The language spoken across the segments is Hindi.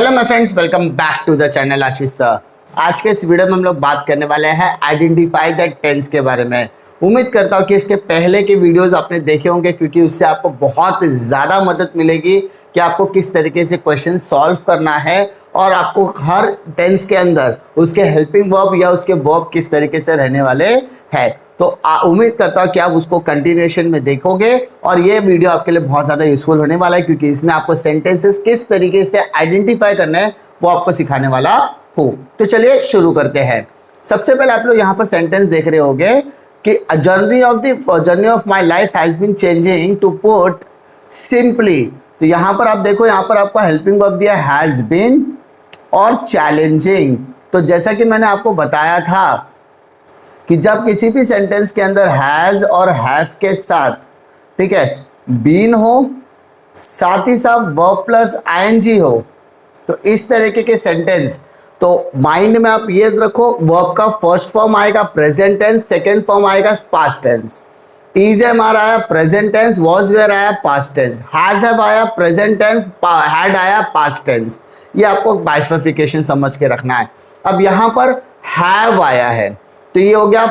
Hello my friends, welcome back to the channel Ashish sir. आज के इस वीडियो में हम लोग बात करने वाले हैं आइडेंटिफाई द टेंस के बारे में। उम्मीद करता हूँ कि इसके पहले के वीडियोस आपने देखे होंगे, क्योंकि उससे आपको बहुत ज़्यादा मदद मिलेगी कि आपको किस तरीके से क्वेश्चन सॉल्व करना है और आपको हर टेंस के अंदर उसके हेल्पिंग वर्ब या उसके वर्ब किस तरीके से रहने वाले हैं। तो उम्मीद करता हूँ कि आप उसको कंटिन्यूएशन में देखोगे और ये वीडियो आपके लिए बहुत ज़्यादा यूजफुल होने वाला है, क्योंकि इसमें आपको सेंटेंसेस किस तरीके से आइडेंटिफाई करना है वो आपको सिखाने वाला हूँ। तो चलिए शुरू करते हैं। सबसे पहले आप लोग यहाँ पर सेंटेंस देख रहे होंगे कि journey of my life has been changing to put simply. तो यहाँ पर आप देखो, यहाँ पर आपको हेल्पिंग वर्ब दिया हैज़ बीन और चैलेंजिंग। तो जैसा कि मैंने आपको बताया था कि जब किसी भी सेंटेंस के अंदर हैज़ और हैव के साथ, ठीक है, बीन हो, साथ ही साथ वर्ब प्लस आईएनजी हो, तो इस तरीके के सेंटेंस, तो माइंड में आप ये रखो, वर्ब का फर्स्ट फॉर्म आएगा प्रेजेंट टेंस, सेकंड फॉर्म आएगा past tense. Is am are आया प्रेजेंट टेंस, वॉज वेयर आया पास्ट टेंस, हैज हैव आया प्रेजेंट टेंस, हैड आया पास्ट टेंस। ये आपको बाइफर्फिकेशन समझ के रखना है। अब यहाँ पर हैव आया है तो ये हो गया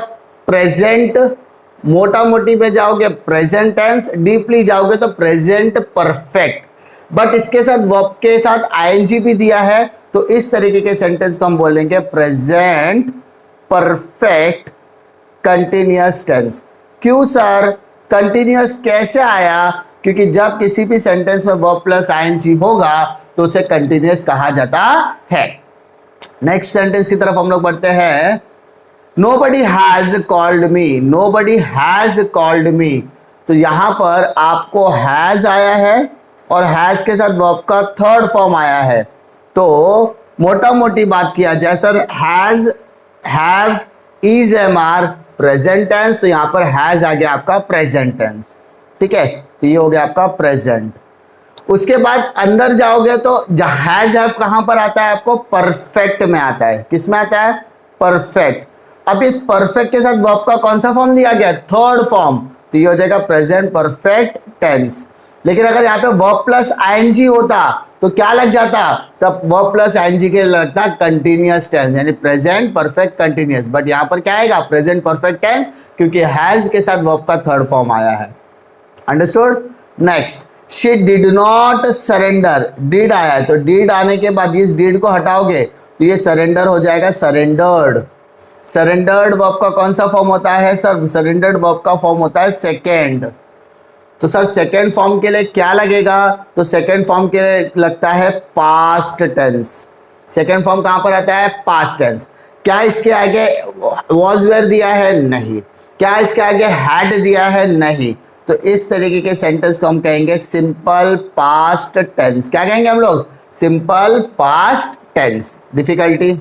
प्रेजेंट, मोटा मोटी पे जाओगे प्रेजेंट टेंस, डीपली जाओगे तो प्रेजेंट परफेक्ट, बट इसके साथ वर्ब के साथ आईएनजी भी दिया है, तो इस तरीके के सेंटेंस को हम बोलेंगे प्रेजेंट परफेक्ट कंटिन्यूअस टेंस। क्यों सर, कंटिन्यूअस कैसे आया? क्योंकि जब किसी भी सेंटेंस में वर्ब प्लस आईएनजी होगा तो उसे कंटिन्यूअस कहा जाता है। नेक्स्ट सेंटेंस की तरफ हम लोग बढ़ते हैं। Nobody has called me, nobody has called me। तो यहां पर आपको has आया है और has के साथ verb का थर्ड फॉर्म आया है। तो मोटा मोटी बात किया जाए sir, has, have, is, am, present tense, तो यहां पर has आ गया आपका प्रेजेंट टेंस, ठीक है। तो ये हो गया आपका प्रेजेंट। उसके बाद अंदर जाओगे तो has, have कहां पर आता है? आपको परफेक्ट में आता है। किस में आता है? परफेक्ट। अब इस परफेक्ट के साथ वर्ब का कौन सा फॉर्म दिया गया? थर्ड फॉर्म, तो ये हो जाएगा प्रेजेंट परफेक्ट टेंस। लेकिन अगर यहाँ पे वर्ब प्लस आईएनजी होता तो क्या लग जाता? सब वर्ब प्लस आईएनजी के लगता कंटिन्यूअस टेंस, यानी प्रेजेंट परफेक्ट कंटिन्यूअस। बट यहाँ पर क्या आएगा? प्रेजेंट परफेक्ट टेंस, क्योंकि हैज के साथ वर्ब का थर्ड फॉर्म आया है। Understood? Next, she did not surrender. Did आया है तो डिड आने के बाद इस डिड को हटाओगे तो ये सरेंडर हो जाएगा सरेंडर्ड। सरेंडर्ड वर्ब का कौन सा फॉर्म होता है सर? सरेंडर्ड वर्ब का फॉर्म होता है सेकेंड। तो सर सेकेंड फॉर्म के लिए क्या लगेगा? तो सेकेंड फॉर्म के लिए लगता है पास्ट टेंस। सेकेंड फॉर्म कहां पर आता है? Past tense. क्या इसके आगे वॉज वेयर दिया है? नहीं। क्या इसके आगे हैड दिया है? नहीं। तो इस तरीके के सेंटेंस को हम कहेंगे सिंपल पास्ट टेंस। क्या कहेंगे हम लोग? Simple past tense. Difficulty?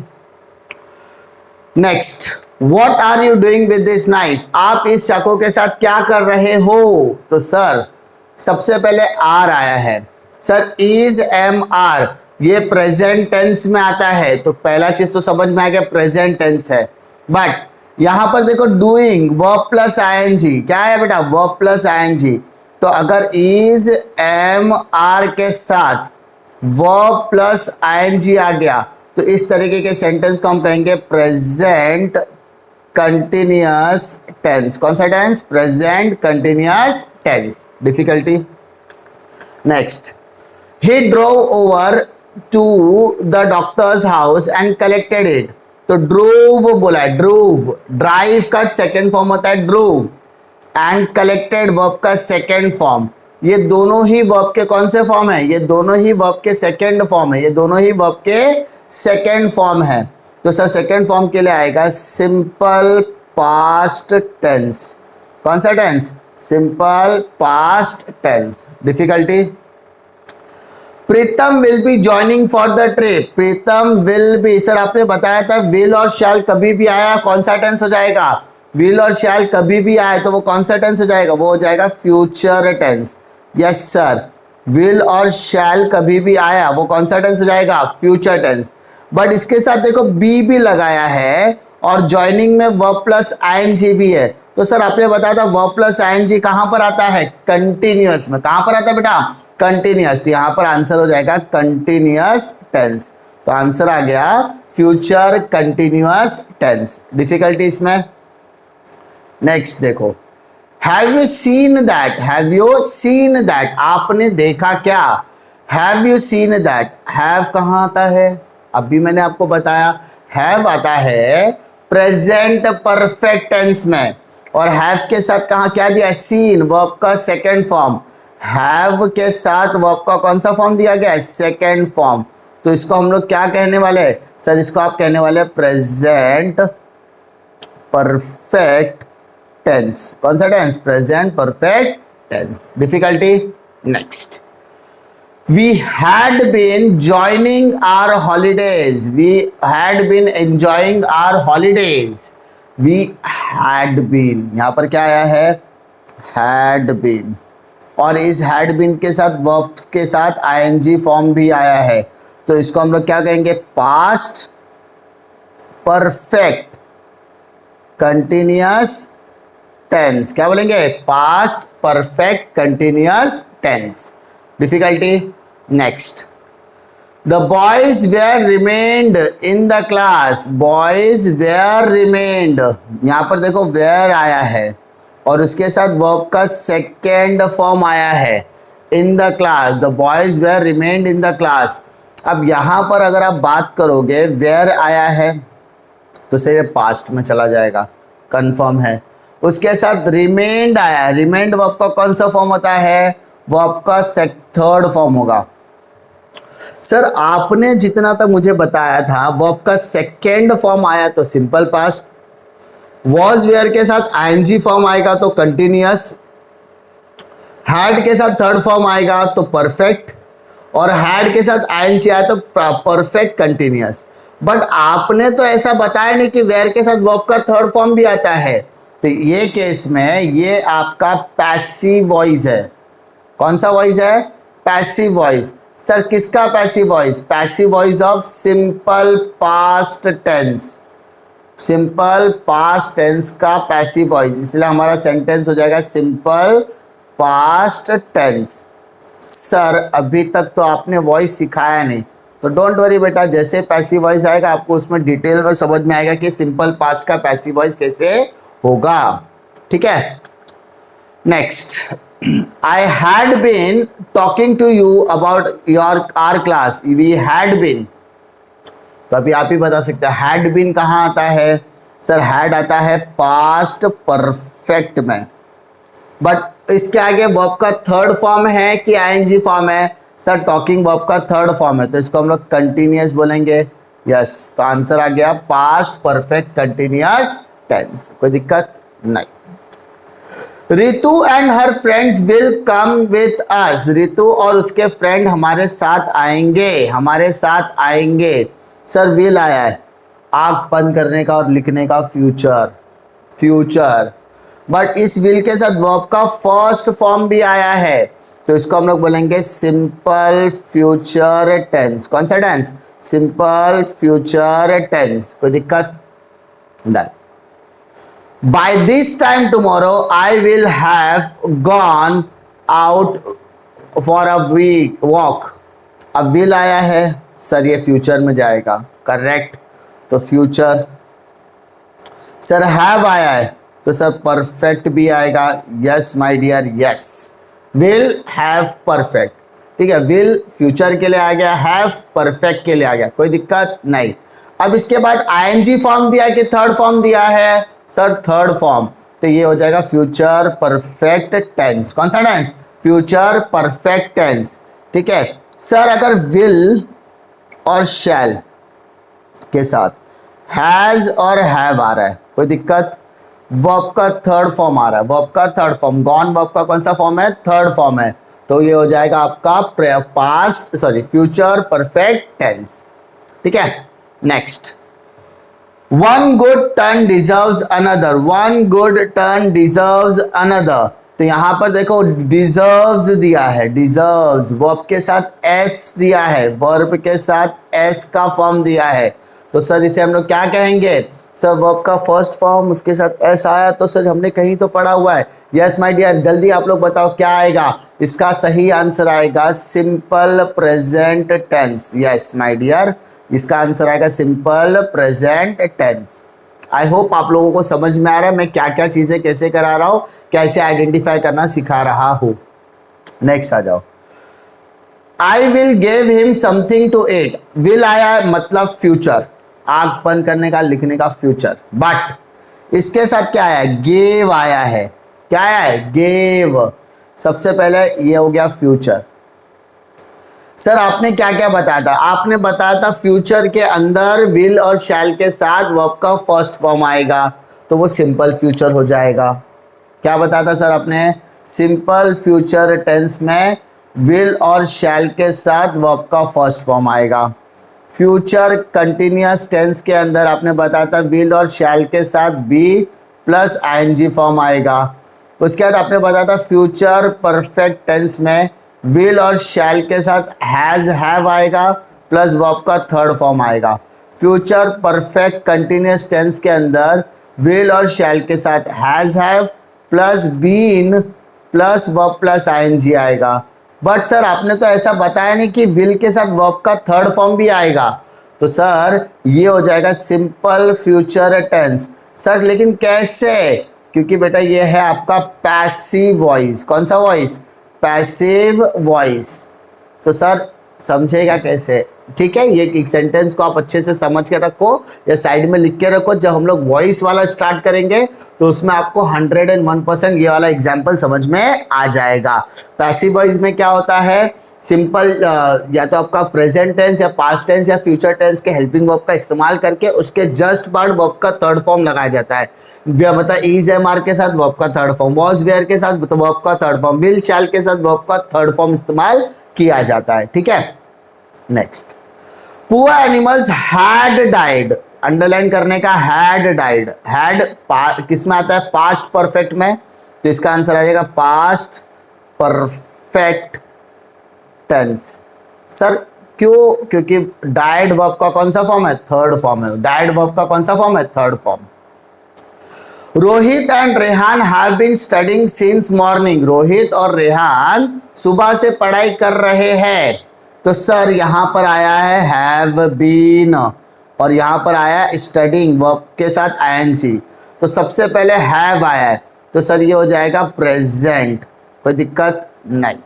Next, what are you doing with this knife? आप इस चाकू के साथ क्या कर रहे हो? तो सर सबसे पहले आर आया है। सर इज, एम, आर ये प्रेजेंट टेंस में आता है, तो पहला चीज तो समझ में आ गया प्रेजेंट टेंस है। बट यहां पर देखो डूइंग वर्ब प्लस आईएनजी, क्या है बेटा? Verb plus ING. तो अगर इज, एम, आर के साथ वर्ब प्लस आईएनजी आ गया तो इस तरीके के सेंटेंस को हम कहेंगे प्रेजेंट कंटिन्यूअस टेंस। कौन सा टेंस? Present continuous tense. Difficulty? Next, he drove over to the doctor's house and collected it. तो ड्रोव बोला है, ड्रोव, ड्राइव का सेकेंड फॉर्म होता है ड्रोव, एंड कलेक्टेड वर्ब का सेकेंड फॉर्म। ये दोनों ही वर्ब के कौन से फॉर्म है? ये दोनों ही वर्ब के सेकेंड फॉर्म है। ये दोनों ही वर्ब के सेकेंड फॉर्म है। तो सर सेकेंड फॉर्म के लिए आएगा सिंपल पास्ट टेंस। कौन सा टेंस? Simple past tense. Difficulty? Pritam will be joining for the trip. Pritam will be, sir आपने बताया था विल और शैल कभी भी आया कौन सा टेंस हो जाएगा? विल और शैल कभी भी आए तो वो कौन सा टेंस हो जाएगा? वो हो जाएगा future tense. Yes sir, will और शैल कभी भी आया वो कौन सा टेंस हो जाएगा? Future tense. बट इसके साथ देखो बी भी लगाया है और ज्वाइनिंग में वर्ब प्लस आईएनजी भी है। तो सर आपने बताया था वर्ब प्लस आईएनजी कहां पर आता है? कंटिन्यूअस में। कहां पर आता है बेटा? कंटिन्यूअस, तो यहाँ पर आंसर हो जाएगा कंटिन्यूअस टेंस। तो आंसर आ गया फ्यूचर कंटिन्यूअस टेंस। डिफिकल्टी इसमें नेक्स्ट देखो, have you seen that, have you seen that, आपने देखा क्या, have you seen that, have कहाँ आता है, अभी मैंने आपको बताया हैव आता है प्रेजेंट परफेक्ट टेंस में, और हैव के साथ कहाँ क्या दिया है, सीन, वर्ब का सेकंड फॉर्म, हैव के साथ वर्ब का कौन सा फॉर्म दिया गया है, सेकंड फॉर्म। तो इसको हम लोग क्या कहने वाले हैं सर, इसको आप कहने वाले प्रेजेंट परफेक्ट टेंस। कौन सा टेंस, present perfect tense. Difficulty next, we had been joining our holidays, we had been enjoying our holidays, we had been, यहां पर क्या आया है, had been, और इस had been के साथ वर्ब के साथ ing फॉर्म भी आया है, तो इसको हम लोग क्या कहेंगे, पास्ट परफेक्ट कंटिन्यूअस टेंस। क्या बोलेंगे, past perfect continuous tense. Difficulty next, the boys were remained in the class, boys were remained, यहां पर देखो वेयर आया है और उसके साथ वर्ब का सेकेंड फॉर्म आया है in the class, the boys were remained in the class. अब यहां पर अगर आप बात करोगे वेयर आया है तो सिर्फ पास्ट में चला जाएगा, कंफर्म है। उसके साथ रिमेन्ड आया है, रिमेन्ड वर्ब का कौन सा फॉर्म होता है, वर्ब का थर्ड फॉर्म होगा। सर आपने जितना तक मुझे बताया था वर्ब का सेकेंड फॉर्म आया तो सिंपल पास्ट, वॉज वेयर के साथ आईएनजी फॉर्म आएगा तो कंटिन्यूअस, हैड के साथ थर्ड फॉर्म आएगा तो परफेक्ट, और हैड के साथ आईएनजी आया तो परफेक्ट कंटिन्यूअस। बट आपने तो ऐसा बताया नहीं कि वेयर के साथ वर्ब का थर्ड फॉर्म भी आता है, तो ये केस में ये आपका पैसिव वॉइस है। कौन सा वॉइस है, पैसिव वॉइस। सर किसका passive voice, passive voice of simple past tense, simple past tense का पैसिव वॉइस, इसलिए हमारा सेंटेंस हो जाएगा सिंपल पास्ट टेंस। सर अभी तक तो आपने वॉइस सिखाया नहीं, तो डोंट वरी बेटा, जैसे पैसिव वॉइस आएगा आपको उसमें डिटेल में समझ में आएगा कि सिंपल पास्ट का पैसिव वॉइस कैसे होगा। ठीक है, next, I had been talking to you about our class, we had been, तो अभी आप ही बता सकते हैं had been कहाँ आता है, सर had आता है पास्ट परफेक्ट में, बट इसके आगे वर्ब का थर्ड फॉर्म है कि आईएनजी फॉर्म है, सर टॉकिंग वर्ब का थर्ड फॉर्म है, तो इसको हम लोग कंटिन्यूअस बोलेंगे। यस, तो आंसर आ गया पास्ट परफेक्ट कंटिन्यूअस टेंस। कोई दिक्कत नहीं। Ritu and her friends will come with us, Ritu और उसके फ्रेंड हमारे साथ आएंगे, हमारे साथ आएंगे। सर विल आया है आँख बंद करने का और लिखने का, फ्यूचर, फ्यूचर, बट इस विल के साथ वर्ब का फर्स्ट फॉर्म भी आया है, तो इसको हम लोग बोलेंगे सिंपल फ्यूचर टेंस। कौन सा टेंस, सिंपल फ्यूचर टेंस। कोई दिक्कत नहीं। By this time tomorrow I will have gone out for a walk। अब will आया है सर, ये फ्यूचर में जाएगा, करेक्ट, तो फ्यूचर। सर have आया है तो सर परफेक्ट भी आएगा। Yes my dear, yes, will have perfect, ठीक है, will फ्यूचर के लिए आ गया, have परफेक्ट के लिए आ गया, कोई दिक्कत नहीं। अब इसके बाद ing फॉर्म दिया कि थर्ड फॉर्म दिया है, सर थर्ड फॉर्म, तो ये हो जाएगा फ्यूचर परफेक्ट टेंस। कौन सा टेंस, फ्यूचर परफेक्ट टेंस। ठीक है सर, अगर विल और शैल के साथ हैज और हैव आ रहा है, कोई दिक्कत, वर्ब का थर्ड फॉर्म आ रहा है, वर्ब का थर्ड फॉर्म, गॉन वर्ब का कौन सा फॉर्म है, थर्ड फॉर्म है, तो ये हो जाएगा आपका पास्ट फ्यूचर परफेक्ट टेंस। ठीक है, next, one good turn deserves another, one good turn deserves another, तो यहां पर देखो डिजर्व्स दिया है, डिजर्व्स वर्ब के साथ एस दिया है, वर्ब के साथ एस का फॉर्म दिया है। तो सर इसे हम लोग क्या कहेंगे? सर वर्ब का फर्स्ट फॉर्म उसके साथ एस आया तो सर हमने कहीं तो पढ़ा हुआ है। यस माय डियर, जल्दी आप लोग बताओ क्या आएगा? इसका सही आंसर आएगा simple present tense. Yes my dear, इसका आंसर आएगा simple present tense. I hope आप लोगों को समझ में आ रहा है मैं क्या क्या चीजें कैसे करा रहा हूं, कैसे आइडेंटिफाई करना सिखा रहा हूं। नेक्स्ट आ जाओ। I will give him something to eat. Will आया है मतलब फ्यूचर, आंख बंद करने का लिखने का फ्यूचर, बट इसके साथ क्या आया है? गिव आया है। क्या आया है? गिव। सबसे पहले ये हो गया फ्यूचर। सर आपने क्या क्या बताया था? आपने बताया था फ्यूचर के अंदर विल और शैल के साथ वर्ब का फर्स्ट फॉर्म आएगा तो वो सिंपल फ्यूचर हो जाएगा। क्या बताया था सर आपने? सिंपल फ्यूचर टेंस में विल और शैल के साथ वर्ब का फर्स्ट फॉर्म आएगा। फ्यूचर कंटिन्यूअस टेंस के अंदर आपने बताया था विल और शैल के साथ बी प्लस आईएनजी फॉर्म आएगा। उसके बाद आपने बताया था फ्यूचर परफेक्ट टेंस में विल और शैल के साथ हैज हैव आएगा प्लस वर्ब का थर्ड फॉर्म आएगा। फ्यूचर परफेक्ट कंटिन्यूअस टेंस के अंदर विल और शैल के साथ has have plus been plus verb plus ING आएगा। बट सर आपने तो ऐसा बताया नहीं कि विल के साथ वर्ब का थर्ड फॉर्म भी आएगा। तो सर ये हो जाएगा सिंपल फ्यूचर टेंस। सर लेकिन कैसे? क्योंकि बेटा ये है आपका पैसिव वॉइस। कौन सा वॉइस? Passive voice. तो सर समझेगा कैसे? ठीक है, ये एक सेंटेंस को आप अच्छे से समझ के रखो या साइड में लिख के रखो। जब हम लोग वॉइस वाला स्टार्ट करेंगे तो उसमें आपको 101% ये वाला एग्जाम्पल समझ में आ जाएगा। पैसिव वॉइस में क्या होता है? सिंपल या तो आपका प्रेजेंट टेंस या पास्ट टेंस या फ्यूचर टेंस के हेल्पिंग वर्ब का इस्तेमाल करके उसके जस्ट बाद वर्ब का थर्ड फॉर्म लगाया जाता है। मतलब इज एम आर के साथ वर्ब का थर्ड फॉर्म, वॉज वेयर के साथ वर्ब का थर्ड फॉर्म, विल शैल के साथ वर्ब का थर्ड फॉर्म इस्तेमाल किया जाता है। ठीक है, next. Poor animals had died. Underline करने का हैड डाइड। हैड किस में आता है? पास्ट परफेक्ट में। तो इसका आंसर आ जाएगा पास्ट परफेक्ट टेंस। सर क्यों? क्योंकि डाइड वर्ब का कौन सा फॉर्म है? थर्ड फॉर्म है। डाइड वर्ब का कौन सा फॉर्म है? Third form. Rohit and Rehan have been studying since morning. Rohit और रेहान सुबह से पढ़ाई कर रहे हैं। तो सर यहां पर आया है हैव बीन और यहां पर आया है स्टडिंग वर्ब के साथ आईएनजी। तो सबसे पहले हैव आया है तो सर ये हो जाएगा प्रेजेंट, कोई दिक्कत नहीं।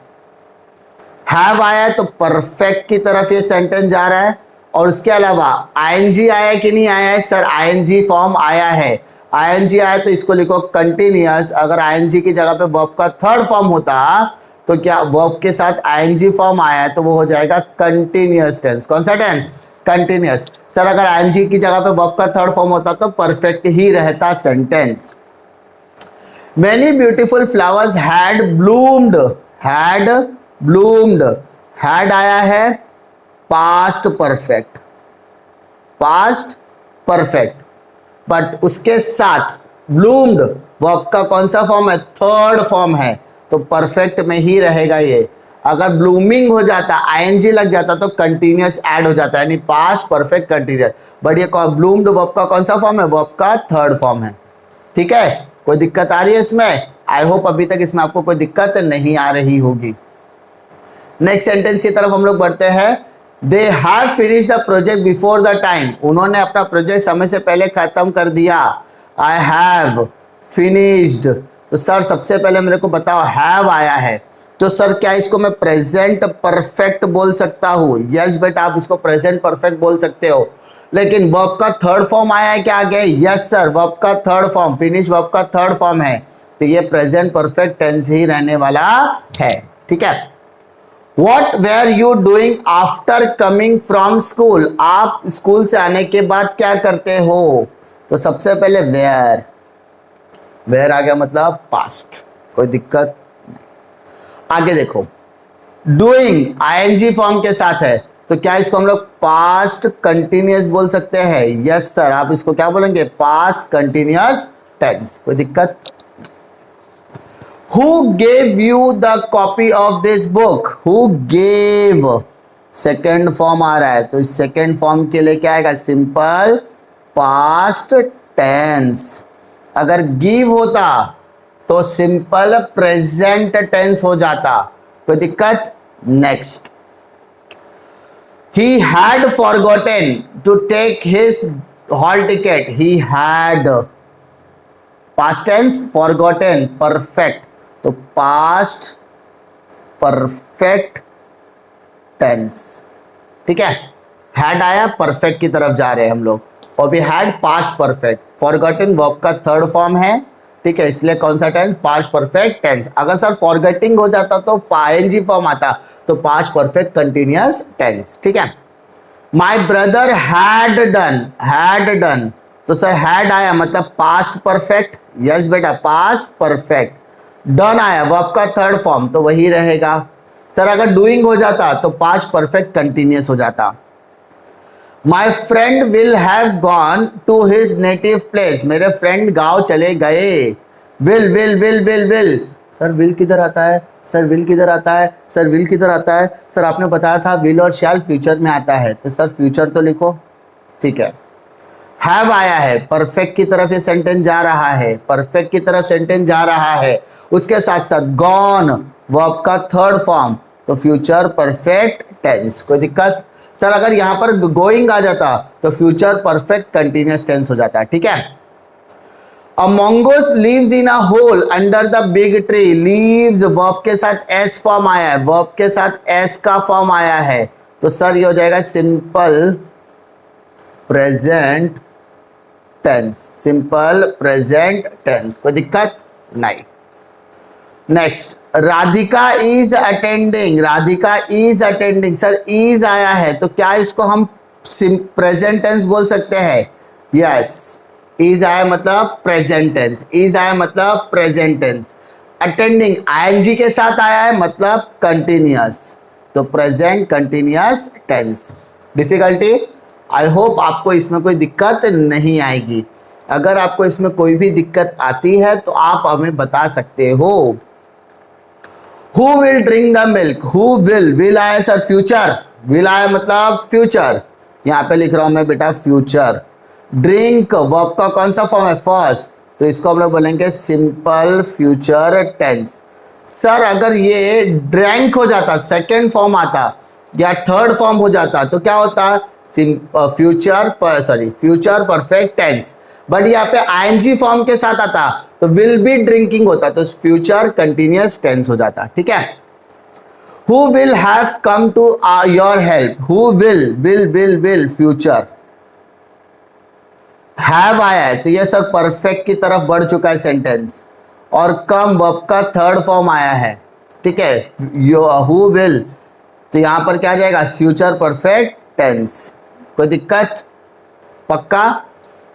हैव आया है तो परफेक्ट की तरफ ये सेंटेंस जा रहा है। और उसके अलावा आईएनजी आया कि नहीं आया है? सर आईएनजी फॉर्म आया है। आईएनजी आया तो इसको लिखो कंटिन्यूअस। अगर आईएनजी की जगह पे वर्ब का थर्ड फॉर्म होता तो क्या वर्ब के साथ आईएनजी फॉर्म आया है तो वो हो जाएगा कंटिन्यूअस टेंस। कौन सा टेंस? कंटिन्यूअस। सर अगर आईएनजी की जगह पे वर्ब का थर्ड फॉर्म होता तो परफेक्ट ही रहता sentence. Many beautiful flowers had bloomed. Had bloomed. Had आया है past perfect, past perfect, but उसके साथ ब्लूम्ड वर्ब का कौन सा फॉर्म है? थर्ड फॉर्म है तो परफेक्ट में ही रहेगा ये। अगर ब्लूमिंग हो जाता, आईएनजी लग जाता तो कंटिन्यूअस ऐड हो जाता है, यानी पास्ट परफेक्ट कंटिन्यूअस। बट ये ब्लूम्ड वर्ब का कौन सा फॉर्म है? वर्ब का थर्ड फॉर्म है। ठीक है, कोई दिक्कत आ रही है इसमें? आई होप अभी तक इसमें आपको कोई दिक्कत नहीं आ रही होगी। नेक्स्ट सेंटेंस की तरफ हम लोग बढ़ते हैं। They have finish the project before the time. उन्होंने अपना प्रोजेक्ट समय से पहले खत्म कर दिया। I have finished. तो सर सबसे पहले मेरे को बताओ हैव आया है तो सर क्या इसको मैं प्रेजेंट परफेक्ट बोल सकता हूँ? यस बेटा आप इसको प्रेजेंट परफेक्ट बोल सकते हो। लेकिन वर्ब का थर्ड फॉर्म आया है क्या आगे? यस सर, वर्ब का थर्ड फॉर्म, फिनिश वर्ब का थर्ड फॉर्म है तो ये प्रेजेंट परफेक्ट टेंस ही रहने वाला है। ठीक है। What were you doing after coming from school? आप स्कूल से आने के बाद क्या करते हो? तो सबसे पहले वेयर, वेयर आ गया मतलब पास्ट, कोई दिक्कत नहीं। आगे देखो, डूइंग आईएनजी फॉर्म के साथ है तो क्या इसको हम लोग पास्ट कंटिन्यूअस बोल सकते हैं? यस सर, आप इसको क्या बोलेंगे? पास्ट कंटिन्यूअस टेंस, कोई दिक्कत। Who gave you the copy of this book? Who gave? Second form आ रहा है तो इस सेकेंड फॉर्म के लिए क्या आएगा? Simple past tense. अगर गिव होता तो सिंपल प्रेजेंट टेंस हो जाता। कोई दिक्कत? Next, he had forgotten to take his hall ticket. He had, past tense forgotten, perfect, तो past perfect tense, ठीक है। had आया, perfect की तरफ जा रहे हैं हम लोग, और भी had past perfect, forgotten verb का थर्ड फॉर्म है, ठीक है, इसलिए कौन सा टेंस? Past perfect tense. अगर सर फॉरगेटिंग हो जाता तो पाएनजी फॉर्म आता, तो पास्ट परफेक्ट कंटिन्यूअस टेंस, ठीक है। माई ब्रदर हैड डन, तो सर हैड आया मतलब पास्ट परफेक्ट, यस बेटा पास्ट परफेक्ट। डन आया वर्ब का थर्ड फॉर्म, तो वही रहेगा। सर अगर डूइंग हो जाता तो पास्ट परफेक्ट कंटिन्यूअस हो जाता। My friend will have gone to his native place, मेरे फ्रेंड गांव चले गए। Will will will will will, sir will किधर आता है? सर विल किधर आता है? सर विल किधर आता है? सर आपने बताया था विल और शैल फ्यूचर में आता है, तो सर फ्यूचर तो लिखो, ठीक है। हैव आया है, परफेक्ट की तरफ ये सेंटेंस जा रहा है, परफेक्ट की तरफ सेंटेंस जा रहा है। उसके साथ साथ गॉन वर्ब का थर्ड फॉर्म, तो फ्यूचर परफेक्ट टेंस। कोई दिक्कत? सर अगर यहां पर गोइंग आ जाता तो फ्यूचर परफेक्ट कंटिन्यूअस टेंस हो जाता, ठीक है। A mongoose lives in a hole under the big tree. Leaves verb के साथ एस फॉर्म आया है, वर्ब के साथ एस का फॉर्म आया है, तो सर ये हो जाएगा simple present tense, simple present tense. कोई दिक्कत नहीं। Next, Radhika is attending, Radhika is attending, sir is आया है तो क्या इसको हम प्रेजेंट टेंस बोल सकते हैं? यस, इज आया मतलब प्रेजेंट टेंस, इज आया मतलब प्रेजेंट टेंस। अटेंडिंग आईएनजी के साथ आया है मतलब कंटिन्यूअस, तो present continuous tense. Difficulty? I hope आपको इसमें कोई दिक्कत नहीं आएगी। अगर आपको इसमें कोई भी दिक्कत आती है तो आप हमें बता सकते हो। Who will drink the milk? Who will आया सर फ्यूचर, will आया मतलब फ्यूचर, यहाँ पे लिख रहा हूं मैं बेटा फ्यूचर। ड्रिंक वर्ब का कौन सा फॉर्म है? फर्स्ट, तो इसको हम लोग बोलेंगे सिंपल फ्यूचर टेंस। सर अगर ये ड्रैंक हो जाता, सेकेंड फॉर्म आता या थर्ड फॉर्म हो जाता तो क्या होता? फ्यूचर परफेक्ट टेंस, बट यहाँ पे आईएनजी फॉर्म के साथ आता तो विल बी ड्रिंकिंग होता, तो फ्यूचर कंटिन्यूअस टेंस हो जाता, ठीक है। Who will have come to your help? Who will future. Have आया है तो ये सर परफेक्ट की तरफ बढ़ चुका है सेंटेंस, और कम वर्ब का थर्ड फॉर्म आया है, ठीक है। हु विल, तो यहां पर क्या आ जाएगा? Future perfect tense. कोई दिक्कत? पक्का?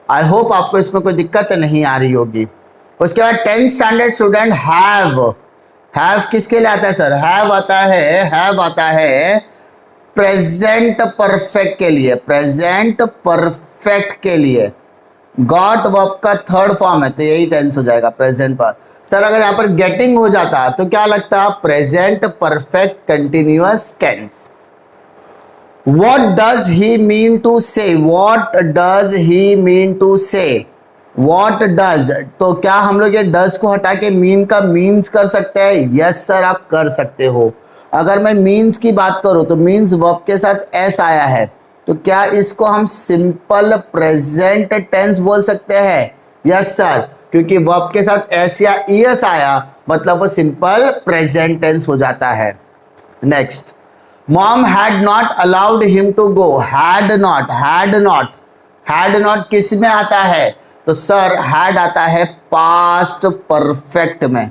आई होप आपको इसमें कोई दिक्कत नहीं आ रही होगी। उसके बाद 10th स्टैंडर्ड स्टूडेंट हैव किसके लिए आता है सर? हैव आता है प्रेजेंट परफेक्ट के लिए, प्रेजेंट परफेक्ट के लिए। गॉट वर्ब का थर्ड फॉर्म है तो यही टेंस हो जाएगा प्रेजेंट पर। सर अगर यहाँ पर गेटिंग हो जाता तो क्या लगता? Present perfect continuous tense. What does he mean to say? What does he mean to say? What does, तो क्या हम लोग ये does को हटा के mean का means कर सकते हैं? Yes सर आप कर सकते हो। अगर मैं means की बात करूँ तो means verb के साथ s आया है, तो क्या इसको हम सिंपल प्रेजेंट टेंस बोल सकते हैं? यस सर, क्योंकि वर्ब के साथ s या es आया मतलब वो सिंपल प्रेजेंट टेंस हो जाता है। Next, mom had not allowed him to go. Had not किस में आता है? तो सर हैड आता है पास्ट परफेक्ट में।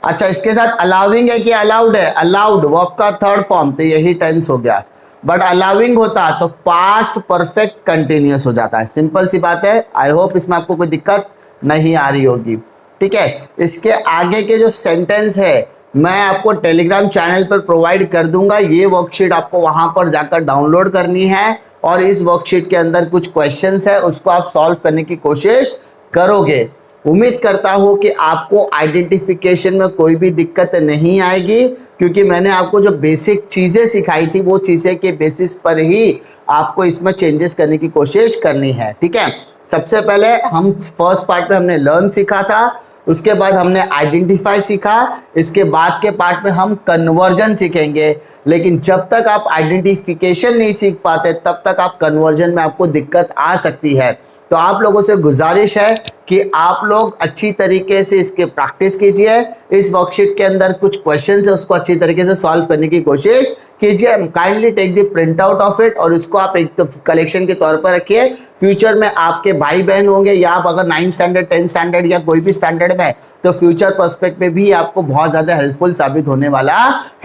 अच्छा, इसके साथ अलाउिंग है कि अलाउड है? अलाउड वर्ब का थर्ड फॉर्म, तो यही टेंस हो गया। बट अलाउिंग होता तो पास्ट परफेक्ट कंटिन्यूअस हो जाता है। सिंपल सी बात है। आई होप इसमें आपको कोई दिक्कत नहीं आ रही होगी, ठीक है। इसके आगे के जो सेंटेंस है मैं आपको टेलीग्राम चैनल पर प्रोवाइड कर दूंगा। ये वर्कशीट आपको वहां पर जाकर डाउनलोड करनी है, और इस वर्कशीट के अंदर कुछ क्वेश्चंस है उसको आप सॉल्व करने की कोशिश करोगे। उम्मीद करता हूँ कि आपको आइडेंटिफिकेशन में कोई भी दिक्कत नहीं आएगी, क्योंकि मैंने आपको जो बेसिक चीज़ें सिखाई थी वो चीज़ें के बेसिस पर ही आपको इसमें चेंजेस करने की कोशिश करनी है। ठीक है, सबसे पहले हम फर्स्ट पार्ट में हमने लर्न सीखा था, उसके बाद हमने आइडेंटिफाई सीखा, इसके बाद के पार्ट में हम कन्वर्जन सीखेंगे। लेकिन जब तक आप आइडेंटिफिकेशन नहीं सीख पाते तब तक आप कन्वर्जन में आपको दिक्कत आ सकती है। तो आप लोगों से गुजारिश है कि आप लोग अच्छी तरीके से इसके प्रैक्टिस कीजिए। इस वर्कशीट के अंदर कुछ क्वेश्चन है उसको अच्छी तरीके से सॉल्व करने की कोशिश कीजिए। Kindly take the print out of it और उसको आप एक तो कलेक्शन के तौर पर रखिए। फ्यूचर में आपके भाई बहन होंगे या आप अगर 9th स्टैंडर्ड 10th स्टैंडर्ड या कोई भी स्टैंडर्ड में, तो फ्यूचर पर्सपेक्ट में भी आपको बहुत ज़्यादा हेल्पफुल साबित होने वाला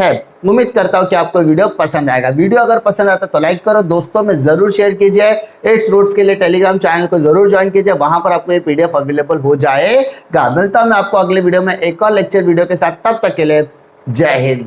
है। उम्मीद करता हूं कि आपको वीडियो पसंद आएगा। वीडियो अगर पसंद आता तो लाइक करो, दोस्तों में जरूर शेयर कीजिए। इट्स रूट्स के लिए टेलीग्राम चैनल को जरूर ज्वाइन कीजिए, वहां पर आपको ये पीडीएफ अवेलेबल हो जाएगा। मिलता हूं मैं आपको अगले वीडियो में एक और लेक्चर वीडियो के साथ, तब तक के लिए जय हिंद।